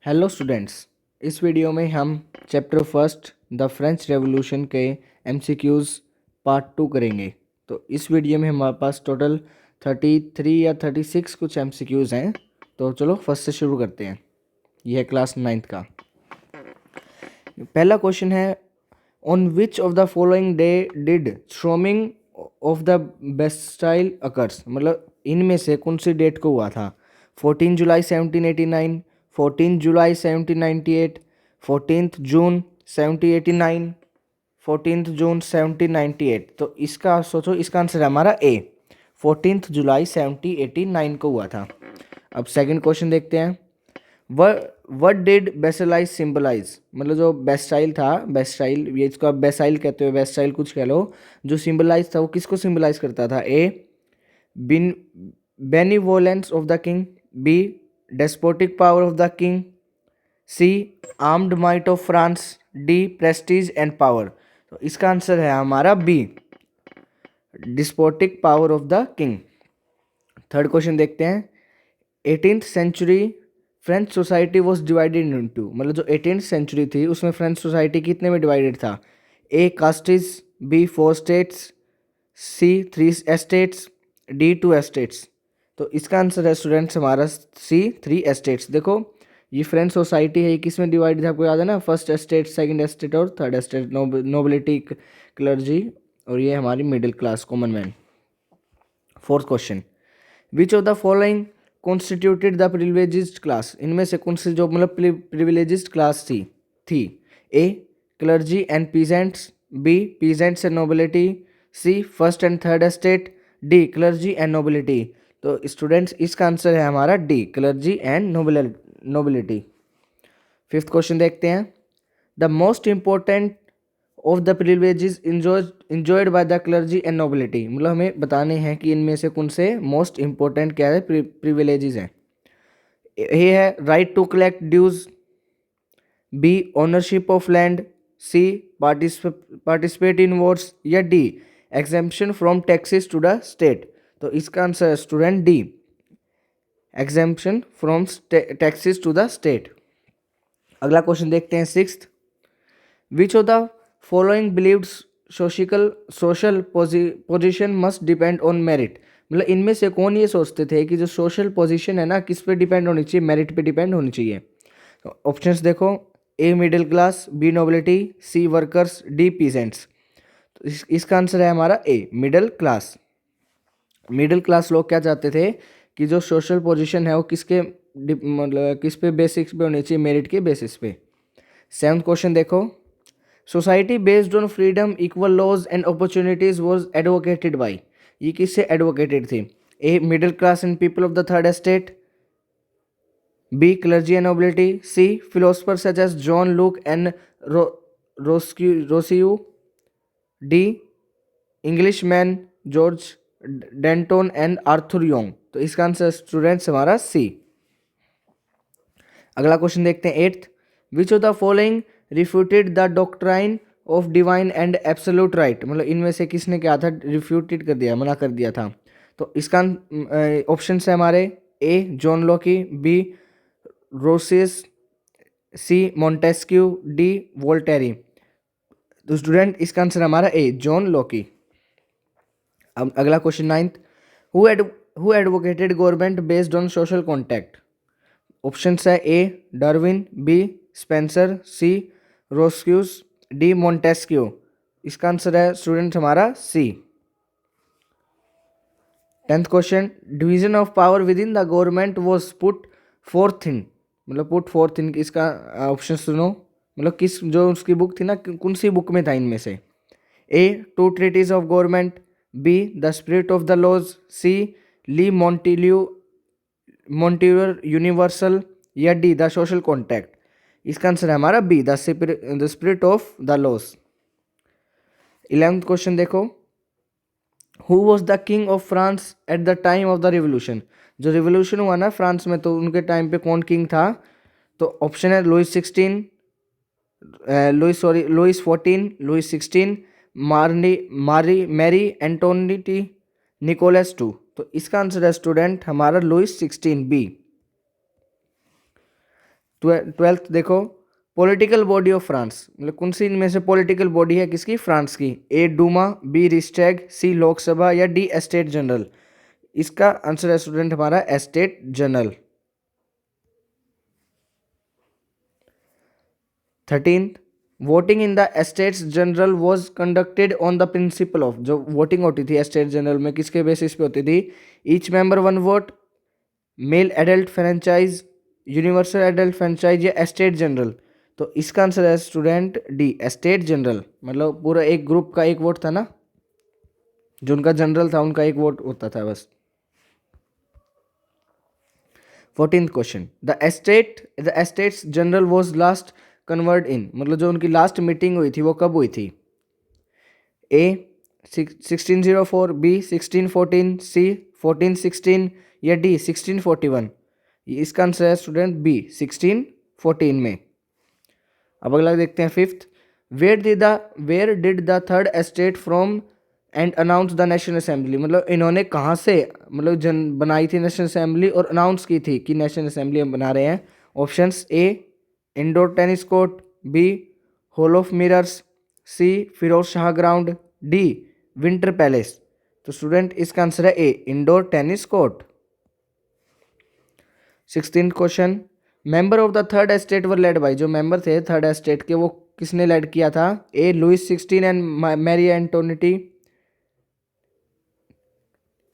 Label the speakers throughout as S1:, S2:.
S1: Hello students, इस video में हम chapter first the French revolution के एमसीक्यूज़ पार्ट 2 करेंगे। तो इस वीडियो में हमारे पास टोटल 33 या 36 कुछ एमसीक्यूज़ हैं। तो चलो फर्स्ट से शुरू करते हैं। यह है क्लास 9th का। पहला क्वेश्चन है, on which of the following day did storming of the Bastille occurs, मतलब इनमें से कौन सी डेट को हुआ था? 14 जुलाई 1789, 14 जुलाई 1798, 14 जून 1789, 14 जून 1798। तो इसका सोचो, इसका आंसर है हमारा ए, 14 जुलाई 1789 को हुआ था। अब सेकंड क्वेश्चन देखते हैं। वट डिड बेस्टाइल सिंबलाइज, मतलब जो बेस्टाइल था, बेस्टाइल ये इसको आप बेसाइल कहते हो, बेस्टाइल कुछ कह लो, जो सिंबलाइज था वो किसको सिंबलाइज करता था? ए, बिन benevolence of the king, B despotic power of the king, C armed might of France, D prestige and power. तो इसका आंसर है हमारा B, despotic power of the king. Third question देखते हैं। 18th century French society was divided into, मतलब जो 18th century थी उसमें फ्रेंच सोसाइटी कितने में डिवाइडेड था? ए कास्टिस, बी 4 स्टेट्स, सी 3 एस्टेट्स, डी 2 एस्टेट्स। तो इसका आंसर है स्टूडेंट्स हमारा सी 3 एस्टेट्स। देखो ये फ्रेंच सोसाइटी है, ये किस में डिवाइडेड है आपको याद है ना? फर्स्ट एस्टेट, सेकंड एस्टेट और थर्ड एस्टेट, नोबिलिटी, क्लर्जी, और ये हमारी middle class, common man. Fourth question, which of the following constituted the privileged class, इनमें से कौन सी जो मतलब प्रिविलेज्ड क्लास थी? A clergy and peasants, B peasants and nobility, C first and third estate, D clergy and nobility. तो students इसका answer है हमारा D, clergy and nobility. Fifth question देखते हैं। The most important of the privileges enjoyed by the clergy and nobility, मतलब हमें बताने हैं कि इनमें से कौन से मोस्ट इंपॉर्टेंट क्या है प्रिविलेजेस हैं। ए है right to collect dues, B ownership of land, C participate in votes, या D exemption from taxes to the state. तो इसका आंसर है student D, exemption from taxes to the state. अगला question देखते हैं sixth. Which of the following believed social position must depend on merit, मतलब इनमें से कौन ये सोचते थे कि जो सोशल पोजीशन है ना किस पे डिपेंड होनी चाहिए? मेरिट पे डिपेंड होनी चाहिए। तो ऑप्शंस देखो, A middle class, B nobility, C workers, D peasants. तो इसका आंसर है हमारा A, middle class. Middle class लोग क्या चाहते थे कि जो सोशल पोजीशन है वो किसके मतलब किस पे बेसिक्स पे होनी चाहिए? मेरिट के बेसिस पे। सेवंथ क्वेश्चन देखो, society based on freedom, equal laws and opportunities was advocated by, ये किससे एडवोकेटेड थी? A middle class and people of the third estate, B clergy and nobility, C philosopher such as John Locke and Rousseau, D English man George Danton and Arthur Young. तो इसका answer students हमारा सी। अगला question देखते हैं eighth. Which of the following refuted the doctrine of divine and absolute right, मतलब इनमें से किसने क्या था? रिफ्यूटेड कर दिया, मना कर दिया था। तो इसका ऑप्शन है हमारे A John Locke, B Rousseau, C Montesquieu, D Voltaire. तो स्टूडेंट इसका आंसर हमारा ए, जॉन लॉकी। अब अगला question ninth. Who advocated government based on social contact? Option है A Darwin, B Spencer, C Rousseau, D Montesquieu. इसका answer है student हमारा C. Tenth question, division of power within the government was put forth in, मतलब put forth इन, इसका option सुनो, मतलब किस जो उसकी बुक थी ना, कौन सी बुक में था इनमें से? A two treaties of government, B the spirit of the laws, C ली मॉन्टिल्यूर यूनिवर्सल, या डी द सोशल कॉन्टैक्ट। इसका आंसर है हमारा B, the spirit of the laws. 11th question देखो, who was the king of France at the time of the revolution, जो revolution हुआ ना फ्रांस में, तो उनके टाइम पे कौन किंग था? तो ऑप्शन है Louis 16, Louis 14, Louis 16, Marie Antoinette, Nicholas 2। तो इसका आंसर है स्टूडेंट हमारा लुइस 16 बी। ट्वेल्थ देखो, पॉलिटिकल बॉडी ऑफ फ्रांस, मतलब कौन सी इनमें से पॉलिटिकल बॉडी है किसकी, फ्रांस की? ए डूमा, बी रिस्टैग, सी लोकसभा या डी एस्टेट जनरल? इसका आंसर है स्टूडेंट हमारा estate general. 13th, voting in the estates general was conducted on the principle of, जो वोटिंग होती थी एस्टेट जनरल में किसके बेसिस पे होती थी? Each member one vote, male adult franchise, universal adult franchise या एस्टेट जनरल? तो इसका आंसर है स्टूडेंट डी एस्टेट जनरल। मतलब पूरा एक ग्रुप का एक वोट था ना, जो उनका जनरल था उनका एक वोट होता था बस। 14th question, the estates general was last convert in, मतलब जो उनकी लास्ट मीटिंग हुई थी वो कब हुई थी? ए 1604, बी 1614, सी 1416 या डी 1641? इसका आंसर है स्टूडेंट बी 1614 में। अब अगला देखते हैं 5th, where did the third estate from and announce the national assembly, मतलब इन्होंने कहाँ से मतलब बनाई थी नेशनल असेंबली और अनाउंस की थी कि नेशनल असेंबली हम बना रहे हैं? Options, A indoor tennis court, B hall of mirrors, C Firoz Shah ground, D winter palace? तो स्टूडेंट इसका आंसर है A indoor tennis court. 16th question, member of the third estate were led by, जो member थे third estate के वो किसने led किया था? A Louis 16 and Marie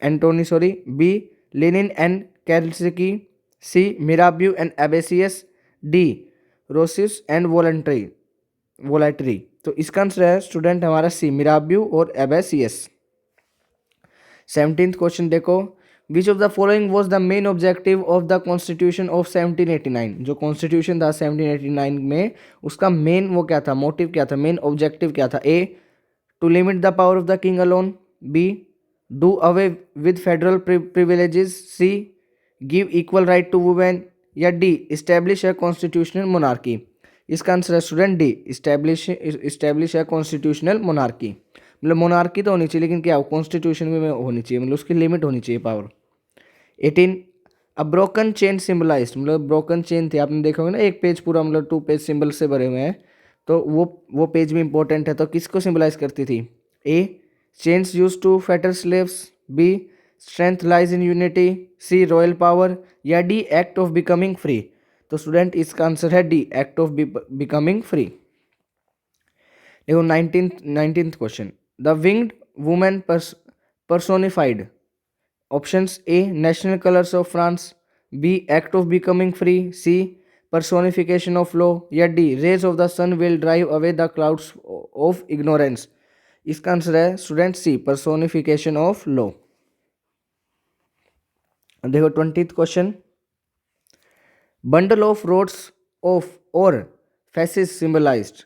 S1: Antoinette sorry, B Lenin and कैल्सिकी, सी मिराब्यू एंड एबेसियस, डी रोसिस एंड वोलेटरी? तो इसका आंसर है स्टूडेंट हमारा सी मिराब्यू और एबेसियस। 17th क्वेश्चन देखो, विच of the following was the main objective of the constitution of 1789, जो constitution था 1789 में उसका मेन वो क्या था, मोटिव क्या था, मेन ऑब्जेक्टिव क्या था? A to limit the power of the king alone, B do away with federal privileges, C give equal right to women, या D establish a constitutional monarchy? इसका आंसर है student D establish a constitutional monarchy. मतलब monarchy तो होनी चाहिए लेकिन क्या हो कॉन्स्टिट्यूशन में होनी चाहिए, मतलब उसकी लिमिट होनी चाहिए पावर। 18, अ ब्रोकन चेन सिम्बलाइज्ड, मतलब ब्रोकन चेन थी आपने देखा होगा ना, एक पेज पूरा मतलब 2 पेज सिंबल से भरे हुए हैं, तो वो पेज भी इंपॉर्टेंट है। तो किसको सिम्बलाइज करती थी? A chains used to fetter slaves, B strength lies in unity, C royal power, या D act of becoming free? तो स्टूडेंट इसका आंसर है D act of becoming free. देखो 19th question, the winged women personified, options, A national colours of France, B act of becoming free, C personification of law, या D rays of the sun will drive away the clouds of ignorance? इसका answer है student C personification of law. देखो 20th question, bundle of rods of और fasces symbolized,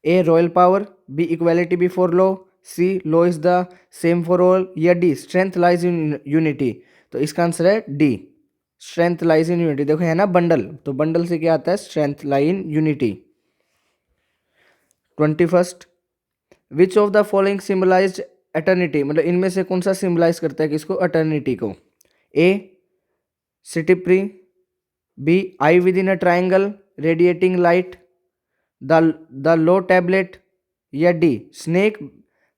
S1: A royal power, B equality before law, C law is the same for all, या D strength lies in unity? तो इसका answer है D strength lies in unity. देखो है ना bundle, तो bundle से क्या आता है? Strength lie in unity. 21st, which of the following symbolized eternity, मतलब इनमें से कौन सा सिंबलाइज करता है किसको? एटर्निटी को। ए सिटी प्री, B eye within a triangle radiating light, the law tablet, या D snake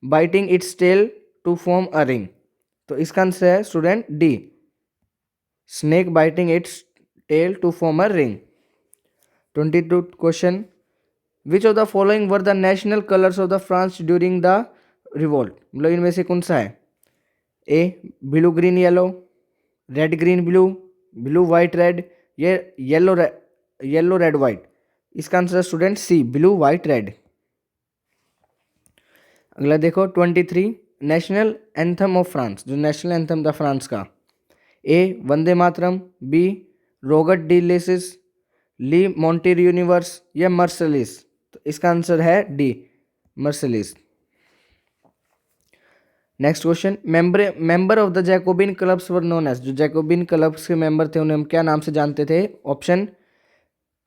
S1: biting its tail to form a ring? तो इसका आंसर है student D snake biting its tail to form a ring. 22 question, which of the following were the national colours of the France during the revolt, मतलब इनमें से कौन सा है? A blue green yellow, red green blue, blue white red, ये yellow red white? इसका answer है student C blue white red. अगला देखो 23, नेशनल एंथम ऑफ फ्रांस, जो नेशनल एंथम था फ्रांस का। ए वंदे मातरम, बी रोगट डी लेसिस, ली मॉन्टेर यूनिवर्स, या मर्सलिस? तो इसका आंसर है D Marseillaise. Next question, member of the Jacobin clubs were known as, जो जैकोबिन क्लब्स के मेंबर थे उन्हें हम क्या नाम से जानते थे? Option,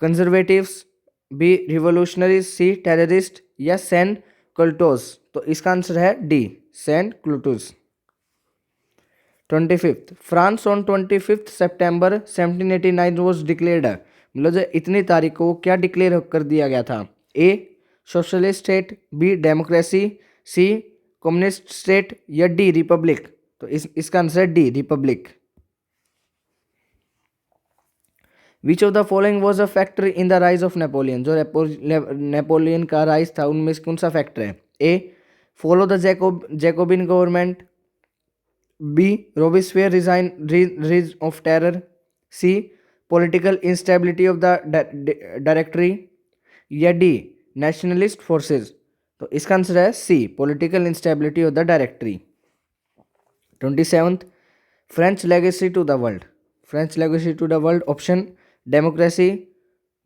S1: conservatives, B revolutionaries, C terrorist, या सैन क्लटोस? तो इसका आंसर है D sans culottes. 25th, France on 25th September 1789 was declared, मतलब जो इतनी तारीख को क्या डिक्लेयर कर दिया गया था? A socialist state, B democracy, C communist state या डी रिपब्लिक? तो इसका आंसर है D republic. Which of the following was a factor in the rise of Napoleon? जो नेपोलियन का राइज था उनमें से कौन सा फैक्टर है? A fall of the Jacobin government, B Robespierre रीज of terror, C political instability of the directory या डी नेशनलिस्ट फोर्सेस? तो इसका आंसर है C political instability of the directory. 27th French legacy to the world. French legacy to the world, option democracy,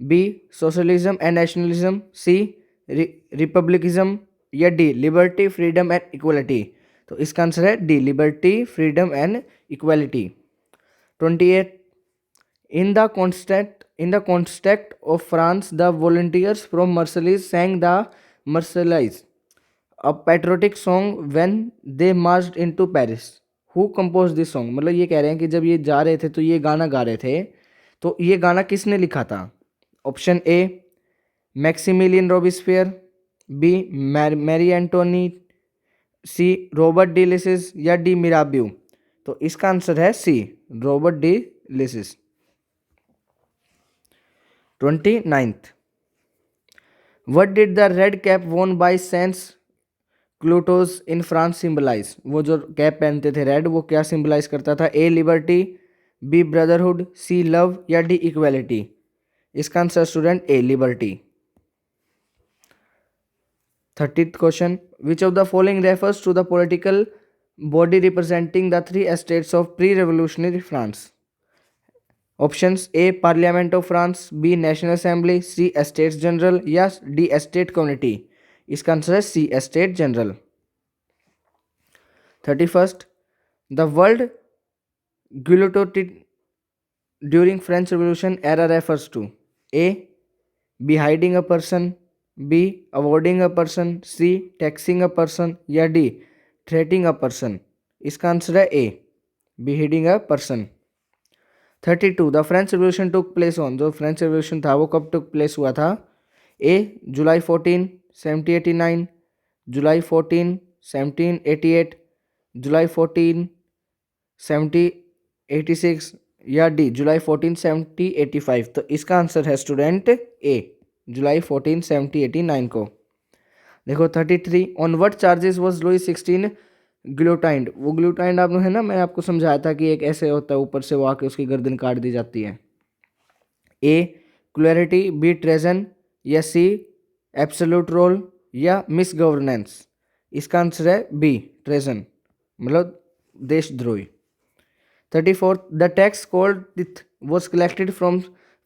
S1: B socialism and nationalism, C republicanism या D liberty freedom and equality? तो इसका answer है D liberty freedom and equality. 28 in the context of France the volunteers from Marseilles sang the Marseillaise, a patriotic song when they marched into Paris. Who compose this song? मतलब ये कह रहे हैं कि जब ये जा रहे थे तो ये गाना गा रहे थे, तो ये गाना किसने लिखा था? Option A Maximilien Robespierre, B Marie Antoinette, C Robert de Lisle या डी मिराबियो? तो इसका आंसर है C Robert de Lisle. 29th what did the red cap worn by sans culottes in France symbolize? वो जो cap पहनते थे red, वो क्या सिंबलाइज करता था? A liberty, B brotherhood, C love या डी इक्वेलिटी? इसका answer student A liberty. 30th question which of the following refers to the political body representing the 3 estates of pre revolutionary France? Options A parliament of France, B national assembly, C estates general या D estate community? इसका answer है C estate general. 31st the world guillotine during French Revolution era refers to? A beheading a person, B avoiding a person, C taxing a person या D threatening a person? इसका answer है A beheading a person। 32 the French revolution took place on? जो French revolution था वो कब took place हुआ था? ए जुलाई 14 1789, जुलाई 14 1788, जुलाई 14 1786 या डी जुलाई 14 1785? तो इसका आंसर है स्टूडेंट ए जुलाई 14 1789 को। देखो 33 on what charges was Louis 16 ग्लूटाइंड? वो ग्लूटाइंड आपने है ना, मैंने आपको समझाया था कि एक ऐसे होता है ऊपर से वो आके उसकी गर्दन काट दी जाती है। ए क्लैरिटी, बी ट्रेजन या सी एब्सोल्यूट रोल या मिस गवर्नेंस? इसका आंसर है बी ट्रेजन, मतलब देशद्रोही। 34 the tax called tithe was collected from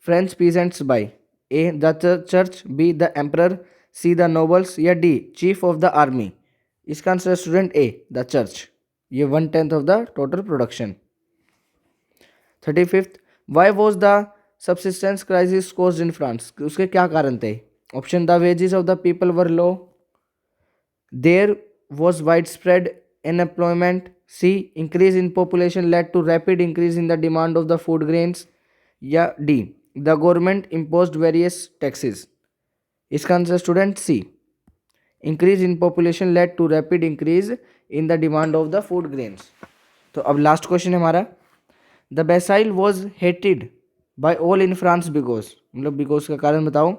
S1: French peasants by? A the church, B the emperor, C the nobles या D chief of the army? इसका answer student A the church, ये 1/10 of the total production. 35th why was the subsistence crisis caused in France? उसके क्या कारण थे? Option the wages of the people were low, there was widespread unemployment, C increase in population led to rapid increase in the demand of the food grains या D the government imposed various taxes? इसका answer student C increase in population led to rapid increase in the demand of the food grains. तो अब last question है हमारा, the Bastille was hated by all in France because? मतलब because का कारण बताओ।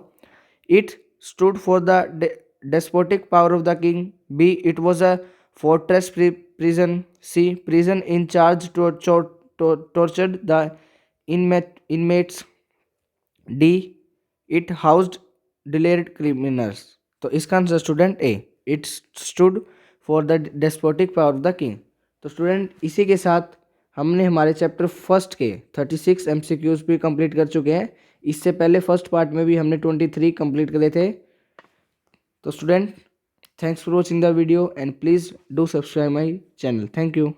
S1: It stood for the despotic power of the king, B it was a fortress prison, C prison in charge tortured the inmates, D it housed delayed criminals? तो इसका answer student A it stood for the despotic power of the king. तो student इसी के साथ हमने हमारे chapter first के 36 MCQs भी कंप्लीट कर चुके हैं। इससे पहले फर्स्ट पार्ट में भी हमने 23 कंप्लीट करे थे। तो student thanks for watching the video and please do subscribe my channel. Thank you.